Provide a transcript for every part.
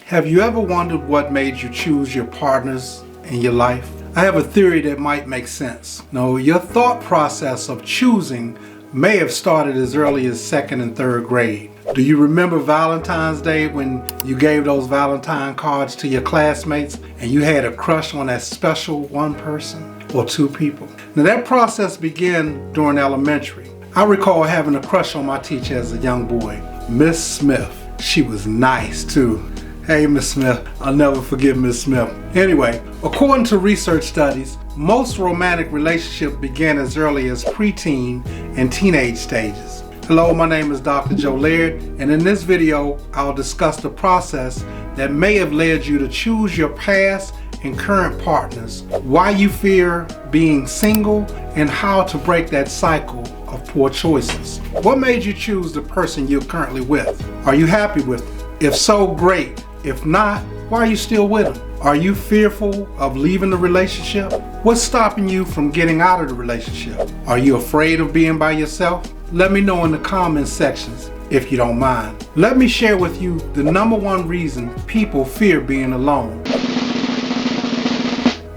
Have you ever wondered what made you choose your partners in your life? I have a theory that might make sense. No, your thought process of choosing may have started as early as 2nd and 3rd grade. Do you remember Valentine's Day when you gave those Valentine cards to your classmates and you had a crush on that special one person or two people? Now that process began during elementary. I recall having a crush on my teacher as a young boy, Miss Smith. She was nice too. Hey, Miss Smith, I'll never forget Miss Smith. Anyway, according to research studies, most romantic relationships begin as early as preteen and teenage stages. Hello, my name is Dr. Joe Laird, and in this video, I'll discuss the process that may have led you to choose your past and current partners, why you fear being single, and how to break that cycle of poor choices. What made you choose the person you're currently with? Are you happy with them? If so, great. If not, why are you still with them? Are you fearful of leaving the relationship? What's stopping you from getting out of the relationship? Are you afraid of being by yourself? Let me know in the comments sections if you don't mind. Let me share with you the #1 reason people fear being alone.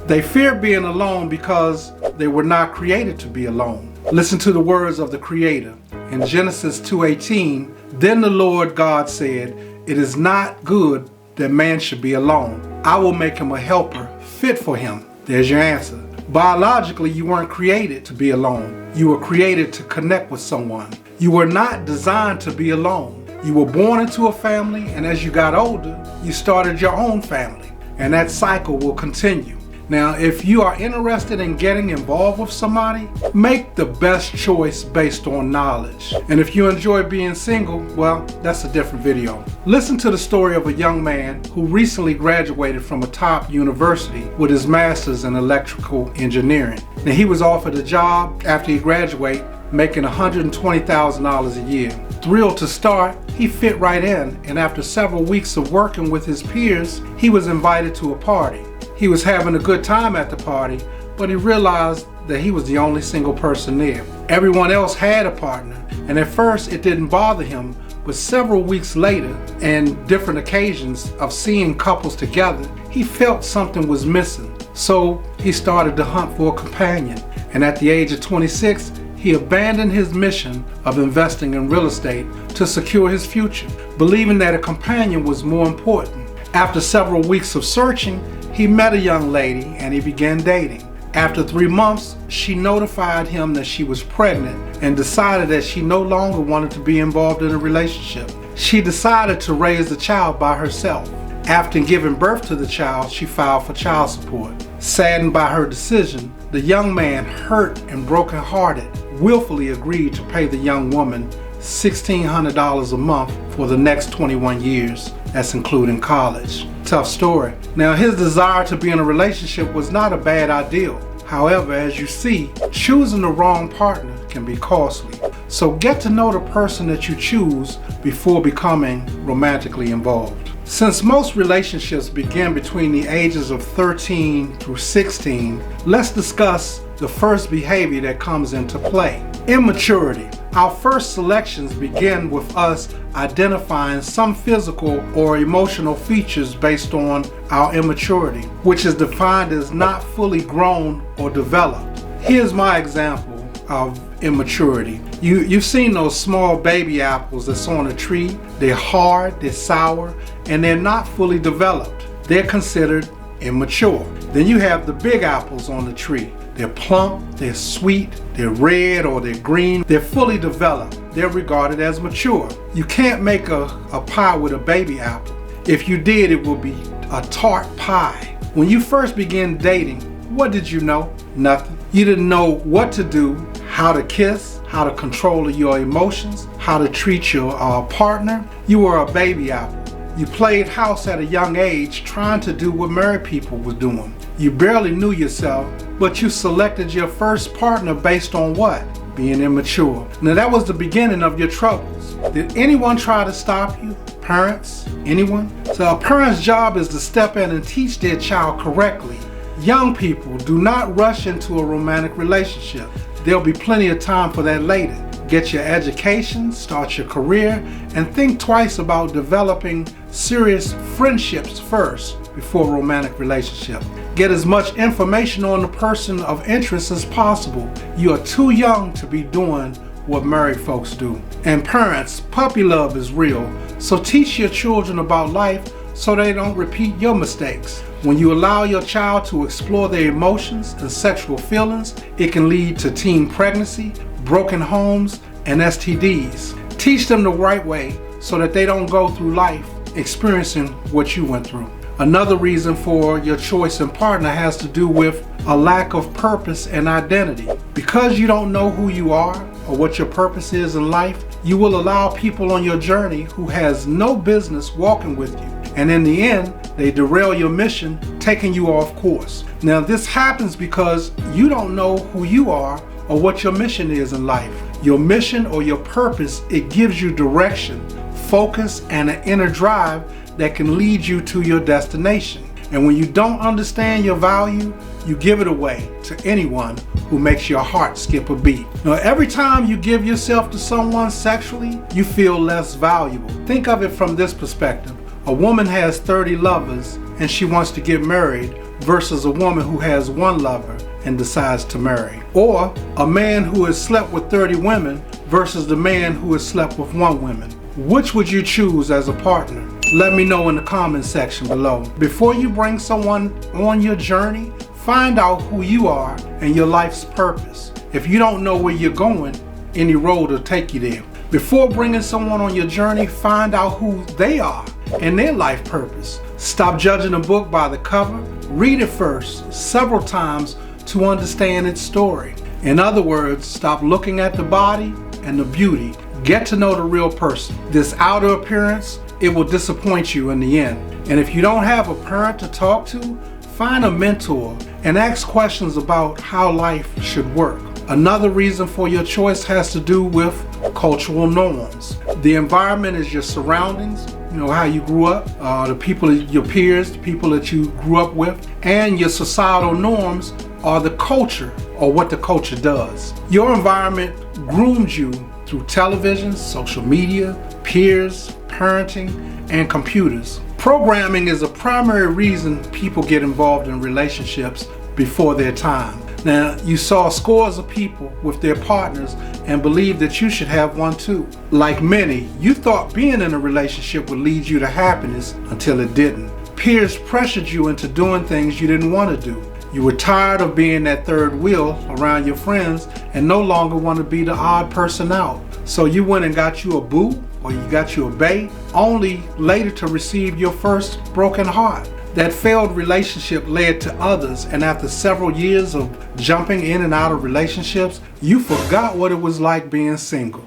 They fear being alone because they were not created to be alone. Listen to the words of the Creator. In Genesis 2:18, then the Lord God said, "It is not good that man should be alone. I will make him a helper fit for him." There's your answer. Biologically, you weren't created to be alone. You were created to connect with someone. You were not designed to be alone. You were born into a family, and as you got older, you started your own family, and that cycle will continue. Now, if you are interested in getting involved with somebody, make the best choice based on knowledge. And if you enjoy being single, well, that's a different video. Listen to the story of a young man who recently graduated from a top university with his master's in electrical engineering. Now, he was offered a job after he graduated, making $120,000 a year. Thrilled to start, he fit right in, and after several weeks of working with his peers, he was invited to a party. He was having a good time at the party, but he realized that he was the only single person there. Everyone else had a partner, and at first it didn't bother him, but several weeks later, and different occasions of seeing couples together, he felt something was missing. So he started to hunt for a companion, and at the age of 26, he abandoned his mission of investing in real estate to secure his future, believing that a companion was more important. After several weeks of searching, he met a young lady and he began dating. After 3 months, she notified him that she was pregnant and decided that she no longer wanted to be involved in a relationship. She decided to raise the child by herself. After giving birth to the child, she filed for child support. Saddened by her decision, the young man, hurt and brokenhearted, willfully agreed to pay the young woman $1,600 a month for the next 21 years. That's including college. Tough story. Now, his desire to be in a relationship was not a bad ideal. However, as you see, choosing the wrong partner can be costly. So get to know the person that you choose before becoming romantically involved. Since most relationships begin between the ages of 13 through 16, let's discuss the first behavior that comes into play: immaturity. Our first selections begin with us identifying some physical or emotional features based on our immaturity, which is defined as not fully grown or developed. Here's my example of immaturity. You've seen those small baby apples that's on a tree. They're hard, they're sour, and they're not fully developed. They're considered immature. Then you have the big apples on the tree. They're plump, they're sweet, they're red or they're green. They're fully developed. They're regarded as mature. You can't make a pie with a baby apple. If you did, it would be a tart pie. When you first began dating, what did you know? Nothing. You didn't know what to do, how to kiss, how to control your emotions, how to treat your partner. You were a baby apple. You played house at a young age, trying to do what married people were doing. You barely knew yourself, but you selected your first partner based on what? Being immature. Now that was the beginning of your troubles. Did anyone try to stop you? Parents? Anyone? So a parent's job is to step in and teach their child correctly. Young people, do not rush into a romantic relationship. There'll be plenty of time for that later. Get your education, start your career, and think twice about developing serious friendships first before a romantic relationship. Get as much information on the person of interest as possible. You are too young to be doing what married folks do. And parents, puppy love is real, so teach your children about life so they don't repeat your mistakes. When you allow your child to explore their emotions and sexual feelings, it can lead to teen pregnancy, broken homes, and STDs. Teach them the right way so that they don't go through life experiencing what you went through. Another reason for your choice in partner has to do with a lack of purpose and identity. Because you don't know who you are or what your purpose is in life, you will allow people on your journey who has no business walking with you. And in the end, they derail your mission, taking you off course. Now, this happens because you don't know who you are or what your mission is in life. Your mission or your purpose, it gives you direction, focus, and an inner drive that can lead you to your destination. And when you don't understand your value, you give it away to anyone who makes your heart skip a beat. Now, every time you give yourself to someone sexually, you feel less valuable. Think of it from this perspective. A woman has 30 lovers and she wants to get married versus a woman who has one lover and decides to marry. Or a man who has slept with 30 women versus the man who has slept with one woman. Which would you choose as a partner? Let me know in the comment section below. Before you bring someone on your journey, find out who you are and your life's purpose. If you don't know where you're going, any road will take you there. Before bringing someone on your journey, find out who they are and their life purpose. Stop judging a book by the cover. Read it first, several times, to understand its story. In other words, stop looking at the body and the beauty. Get to know the real person. This outer appearance, it will disappoint you in the end. And if you don't have a parent to talk to, find a mentor and ask questions about how life should work. Another reason for your choice has to do with cultural norms. The environment is your surroundings, you know, how you grew up, the people, your peers, the people that you grew up with, and your societal norms are the culture or what the culture does. Your environment grooms you through television, social media, peers, parenting, and computers. Programming is a primary reason people get involved in relationships before their time. Now, you saw scores of people with their partners and believed that you should have one too. Like many, you thought being in a relationship would lead you to happiness until it didn't. Peers pressured you into doing things you didn't want to do. You were tired of being that third wheel around your friends and no longer want to be the odd person out. So you went and got you a boo or you got you a bae, only later to receive your first broken heart. That failed relationship led to others, and after several years of jumping in and out of relationships, you forgot what it was like being single.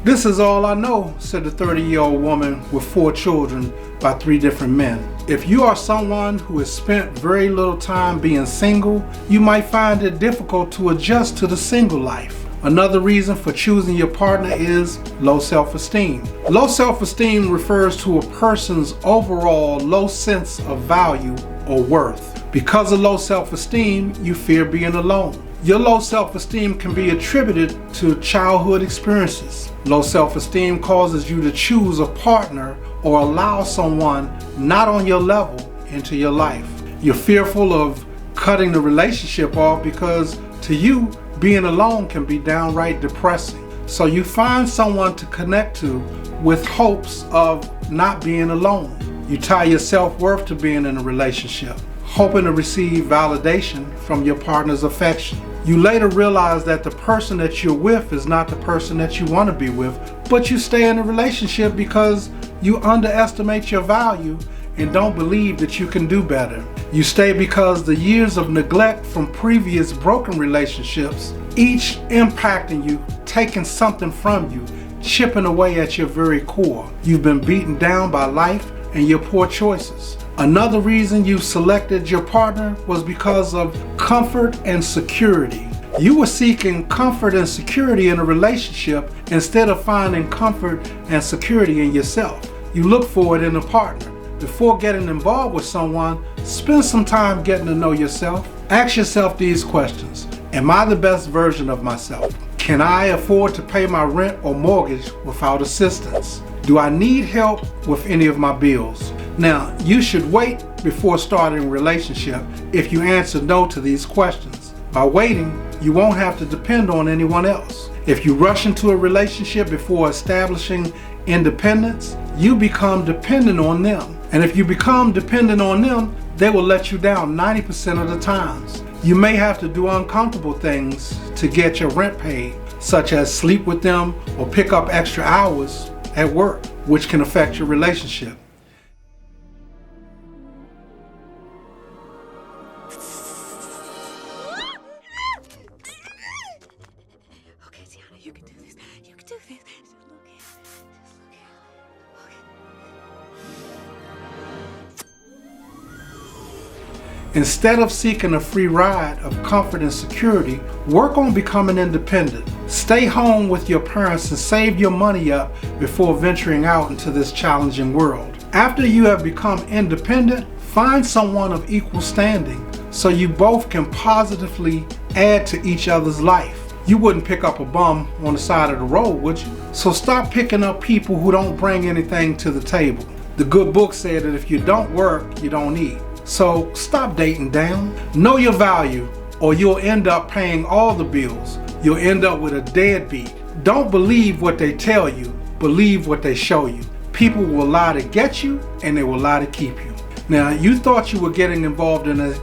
This is all I know, said the 30-year-old woman with 4 children by 3 different men. If you are someone who has spent very little time being single, you might find it difficult to adjust to the single life. Another reason for choosing your partner is low self-esteem. Low self-esteem refers to a person's overall low sense of value or worth. Because of low self-esteem, you fear being alone. Your low self-esteem can be attributed to childhood experiences. Low self-esteem causes you to choose a partner or allow someone not on your level into your life. You're fearful of cutting the relationship off because to you, being alone can be downright depressing. So you find someone to connect to with hopes of not being alone. You tie your self-worth to being in a relationship, hoping to receive validation from your partner's affection. You later realize that the person that you're with is not the person that you want to be with, but you stay in a relationship because you underestimate your value and don't believe that you can do better. You stay because the years of neglect from previous broken relationships, each impacting you, taking something from you, chipping away at your very core. You've been beaten down by life and your poor choices. Another reason you selected your partner was because of comfort and security. You were seeking comfort and security in a relationship instead of finding comfort and security in yourself. You look for it in a partner. Before getting involved with someone, spend some time getting to know yourself. Ask yourself these questions. Am I the best version of myself? Can I afford to pay my rent or mortgage without assistance? Do I need help with any of my bills? Now, you should wait before starting a relationship if you answer no to these questions. By waiting, you won't have to depend on anyone else. If you rush into a relationship before establishing independence, you become dependent on them. And if you become dependent on them, they will let you down 90% of the times. You may have to do uncomfortable things to get your rent paid, such as sleep with them or pick up extra hours at work, which can affect your relationship. Okay, Tiana, you can do this. You can do this. Just look here. Just look here. Instead of seeking a free ride of comfort and security, work on becoming independent. Stay home with your parents and save your money up before venturing out into this challenging world. After you have become independent, find someone of equal standing so you both can positively add to each other's life. You wouldn't pick up a bum on the side of the road, would you? So stop picking up people who don't bring anything to the table. The good book said that if you don't work, you don't eat. So stop dating down. Know your value or you'll end up paying all the bills. You'll end up with a deadbeat. Don't believe what they tell you, believe what they show you. People will lie to get you and they will lie to keep you. Now, you thought you were getting involved in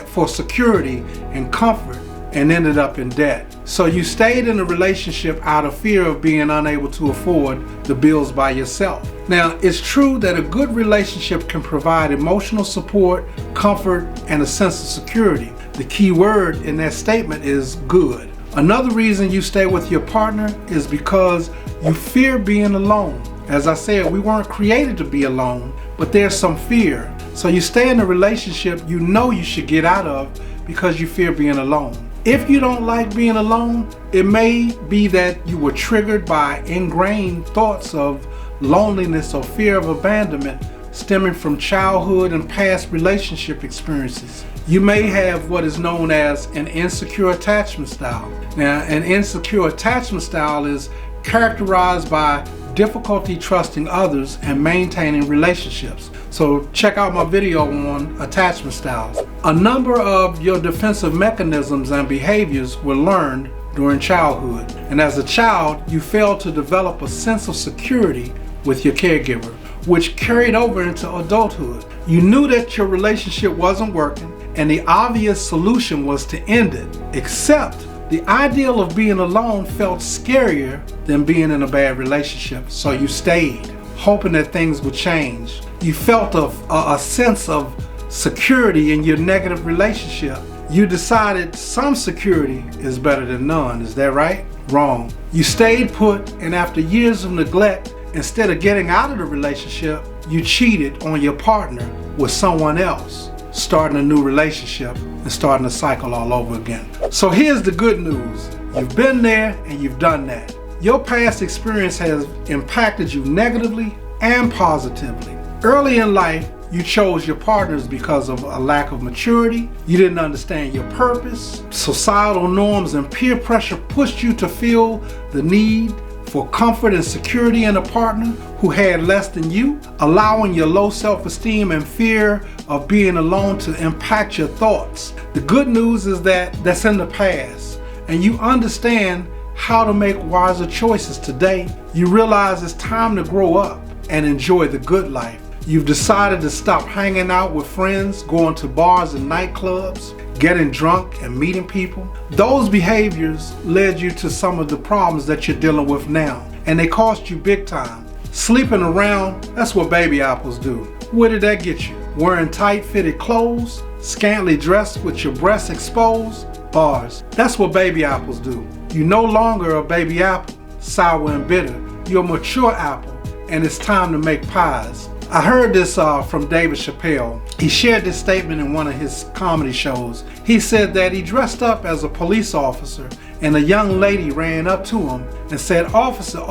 for security and comfort and ended up in debt. So you stayed in a relationship out of fear of being unable to afford the bills by yourself. Now, it's true that a good relationship can provide emotional support, comfort, and a sense of security. The key word in that statement is good. Another reason you stay with your partner is because you fear being alone. As I said, we weren't created to be alone, but there's some fear. So you stay in a relationship you know you should get out of because you fear being alone. If you don't like being alone, it may be that you were triggered by ingrained thoughts of loneliness or fear of abandonment stemming from childhood and past relationship experiences. You may have what is known as an insecure attachment style. Now, an insecure attachment style is characterized by difficulty trusting others and maintaining relationships. So check out my video on attachment styles. A number of your defensive mechanisms and behaviors were learned during childhood. And as a child, you failed to develop a sense of security with your caregiver, which carried over into adulthood. You knew that your relationship wasn't working and the obvious solution was to end it, except the ideal of being alone felt scarier than being in a bad relationship. So you stayed, hoping that things would change. You felt a sense of security in your negative relationship. You decided some security is better than none. Is that right? Wrong. You stayed put, and after years of neglect, instead of getting out of the relationship, you cheated on your partner with someone else, starting a new relationship and starting a cycle all over again. So here's the good news. You've been there and you've done that. Your past experience has impacted you negatively and positively. Early in life, you chose your partners because of a lack of maturity. You didn't understand your purpose. Societal norms and peer pressure pushed you to feel the need for comfort and security in a partner who had less than you, allowing your low self-esteem and fear of being alone to impact your thoughts. The good news is that that's in the past, and you understand how to make wiser choices today. You realize it's time to grow up and enjoy the good life. You've decided to stop hanging out with friends, going to bars and nightclubs, getting drunk and meeting people. Those behaviors led you to some of the problems that you're dealing with now, and they cost you big time. Sleeping around, that's what baby apples do. Where did that get you? Wearing tight-fitted clothes, scantily dressed with your breasts exposed? Bars. That's what baby apples do. You're no longer a baby apple, sour and bitter. You're a mature apple, and it's time to make pies. I heard this from David Chappelle. He shared this statement in one of his comedy shows. He said that he dressed up as a police officer and a young lady ran up to him and said, Officer,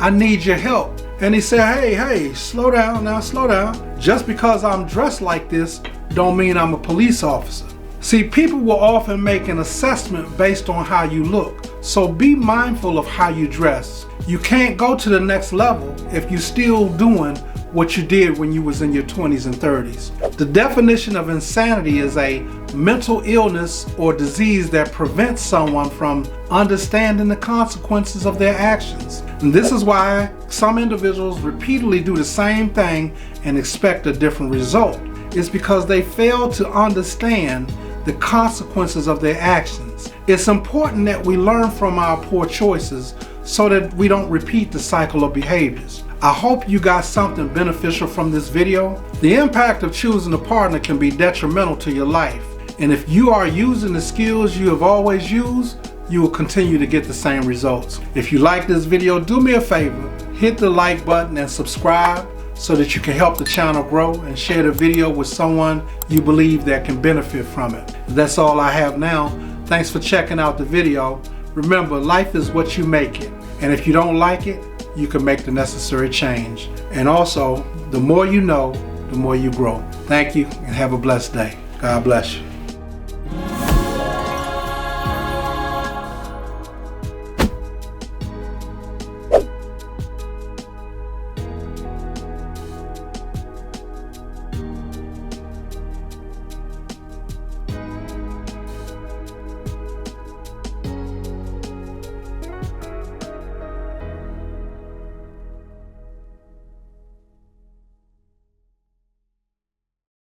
I need your help. And he said, hey, slow down now, slow down. Just because I'm dressed like this don't mean I'm a police officer. See, people will often make an assessment based on how you look. So be mindful of how you dress. You can't go to the next level if you're still doing what you did when you was in your 20s and 30s. The definition of insanity is a mental illness or disease that prevents someone from understanding the consequences of their actions. And this is why some individuals repeatedly do the same thing and expect a different result. It's because they fail to understand the consequences of their actions. It's important that we learn from our poor choices so that we don't repeat the cycle of behaviors. I hope you got something beneficial from this video. The impact of choosing a partner can be detrimental to your life. And if you are using the skills you have always used, you will continue to get the same results. If you like this video, do me a favor, hit the like button and subscribe so that you can help the channel grow, and share the video with someone you believe that can benefit from it. That's all I have now. Thanks for checking out the video. Remember, life is what you make it. And if you don't like it, you can make the necessary change. And also, the more you know, the more you grow. Thank you and have a blessed day. God bless you.